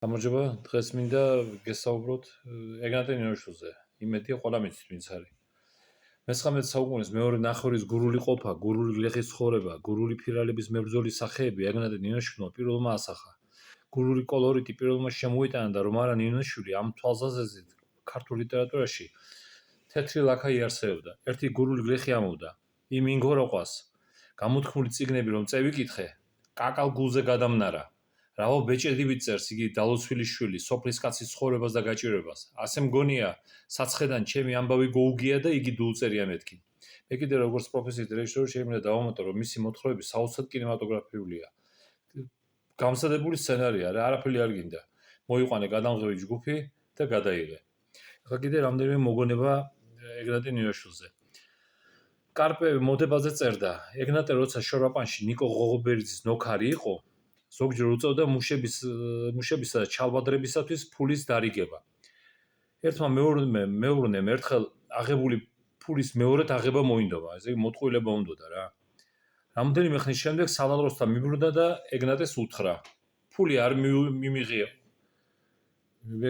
გამარჯობა, დღეს მინდა გესაუბროთ ეგნატე ნინოშვილზე. იმედია ყველა მიცით ვინც არის. მე-19 საუკუნის მეორე ნახევრის გურული ყოფა, გურული გლეხის ცხოვრება, გურული ფირალების მებრძოლის სახეები ეგნატე ნინოშვილმა პირველმა ასახა. გურული კოლორიტი პირველმა შემოიტანა და რომ არა ნინოშვილი ამ თვალსაზრისით ქართულ ლიტერატურაში თეთრი ლაქა იარსებობდა. ერთი გურული გლეხი ამბობდა: იმ ინგოროყვას გამოთქმული წიგნები რომ წევიკითხე, კაკალ გულზე გადამნარა. რაო ბეჭედივით წერს იგი დალოცვილი შვილი სოფლის კაცის ცხოვრებას და გაჭირვებას. ასე მგონია, საცხედან ჩემი ამბავი გოუგია და იგი დულწერია მეთქი. მე კიდე როგორც პროფესიით რეჟისორი შემიძლია დავამატო, რომ მისი მოთხრობები საოცრად კინემატოგრაფიულია. გამზადებული სცენარია, არაფერი არ გინდა. მოიყვანე გადამღები ჯგუფი და გადაიღე. ახლა კიდე რამდენიმე მოგონება ეგნატე ნინოშვილზე. კარპე მოდებაზე წერდა: ეგნატე როცა შორაპანში ნიკო ღოღობერიძის ნოქარი იყო, ზოგჯერ უწევდა მუშებისა და ჩალბადრებისათვის ფულის დარიგება. ერთმა მეურნემ ერთხელ აღებული ფულის მეორედ აღება მოინდომა, ესე იგი მოტყუილება უნდოდა რა. რამდენიმე ხნის შემდეგ სალალროსთან მიბრუნდა და ეგნატეს უთხრა: ფული არ მიმიღიო.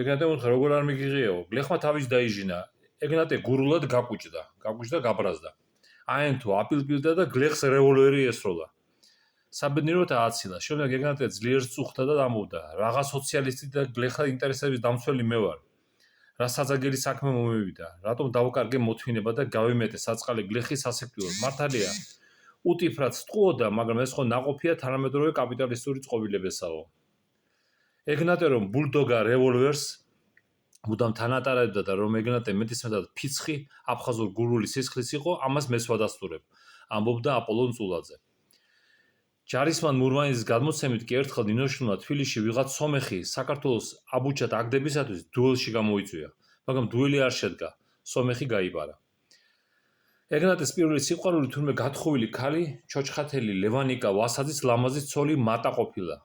ეგნატე უთხრა: როგორ არ მიგიღიეო? გლეხმა თავის დაიჟინა. ეგნატე გურულად გაკუჭდა გაბრაზდა. აენ თუ აპილპილდა და გლეხს რევოლვერი ესროლა. საბედნიეროდ ააცილა. შემდეგ ეგნატე ძლიერ წუხდა და ამბობდა: "რაღა სოციალისტი და გლეხთა ინტერესების დამცველი მე ვარ. რა საძაგერი საქმე მომევიდა, რატომ დავკარგე მოთმინება და გავიმეტე საწყალი გლეხი სასიკვდილოდ. მართალია, უტიფრად სტყუოდა, მაგრამ ეს ხო ნაყოფია თანამედროვე კაპიტალისტური წყობილებისაო." ეგნატე რომ ბულდოგა რევოლვერს მუდამ თანატარებდა და რომ ეგნატე მეტისმეტად ფიცხი აფხაზურ გურული სისხლის იყო, ამას მეც ვადასტურებ, ამბობდა აპოლონ წულაძე. ჯარისმან მურვანიძის გადმოცემით კი ერთხელ ნინოშვილმა თბილისში ვიღაც სომეხი საქართველოს აბუჩად აგდებისათვის დუელში გამოიწვია, მაგრამ დუელი არ შედგა, სომეხი გაიპარა. ეგნატეს პირველი სიყვარული თურმე გათხოვილი ქალი, ჩოჩხათელი ლევანიკა ვასაძის ლამაზი ცოლი მატა ყოფილა.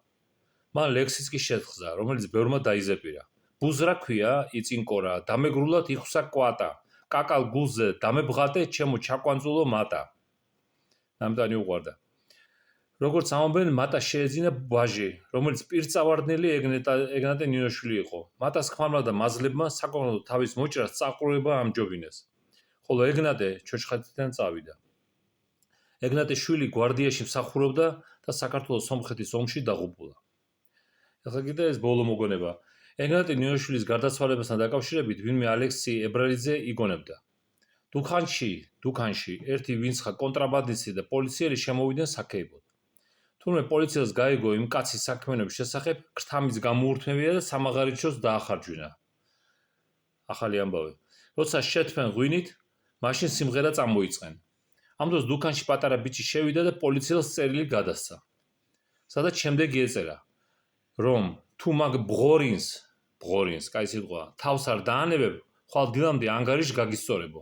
მან ლექსიც კი შეთხზა, რომელიც ბევრმა დაიზეპირა. ბუზრა ქვია, იწინკორა, დამეგრულად იხსა კვატა, კაკალ გულზე დამებღატე, ჩემო ჩაკვანძულო მატა. ნამდვილი უყვარდა. როგორც ამბობენ, მატა შეეძინა ვაჟი, რომელიც პირწავარდნელი ეგნატე ნინოშვილი იყო. მატას ქმარმა და მაზლებმა საკონტროლო თავის მოჭრას წაყურება ამჯობინეს. ხოლო ეგნატე ჩოჩხათიდან წავიდა. ეგნატე შვილი გვარდიაში მსახურობდა და საქართველოს სომხეთის ომში დაღუპულა. ახლა კიდე ეს ბოლო მოგონება. ეგნატე ნინოშვილის გარდაცვალებასთან დაკავშირებით ვინმე ალექსი ებრალიძე იგონებდა. დუქანში ერთი ვინცხა კონტრაბანდისტი და პოლიციელი შემოვიდნენ საქეებოდ. თურმე პოლიციას გაიგო იმ კაცის საქმიანობის შესახებ, ქრთამის გამოურთმევია და სამაღარიჩოს დაახარჯვინა. ახალი ამბავი. როცა შეთმენ ღვინით, მაშინ სიმღერა წამოიწყენ. ამ დროს დუქანში პატარა ბიჭი შევიდა და პოლიციელს წერილი გადასცა. სადაც შემდეგი ეწერა, რომ თუ მაგ ბღორინს, კაი სიტყვა, თავს არ დაანებებ, ხვალ დილამდე ანგარიში გაგისწორებო.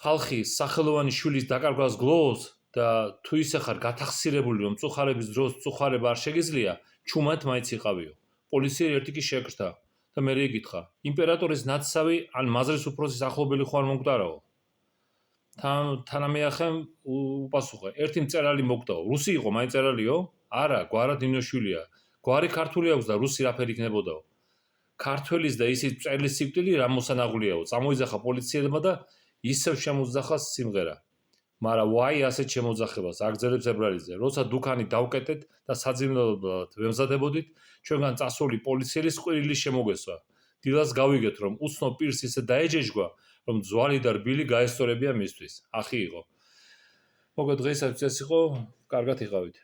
ხალხი სახელოვანი შვილის დაკარგვას გლოვობს და თუ ისე ხარ გათახსირებული, რომ წუხარების დროს წუხარება არ შეგიძლია, ჩუმად მაინც იყავიო. პოლიციელი ერთი კი შეკრთა და მერე იკითხა: იმპერატორის ნათსავი ან მაზრის უფროსის ახლობელი ხო არ მომკვდარაო? თანამეახემ უპასუხა: ერთი მწერალი მოკვდაო. რუსი იყო, მაინც მწერალიო? არა, გვარად ნინოშვილია. გვარი ქართული აქვს და რუსი რაფერი იქნებოდაო. ქართველის და ისიც მწერლის სიკვდილი რა მოსანაღვლიაო. წამოიძახა პოლიციელებმა და ისევ შემოძახა სიმღერა. მაგრამ ვაი ასეთ შემოძახებას აგრძელებს ებრალიძე. როცა დუქანი დავკეტეთ და საძინებლად ვემზადებოდით, ჩვენგან წასული პოლიციელის ყვირილი შემოგესვა. დილას გავიგეთ, რომ უცნობ პირს ისე დაეჯეჯგვა, რომ ძვალი და რბილი გაესწორებია მისთვის. ახი იყო. მოგეთ დღეისათვის ეს იყო, კარგად იყავით.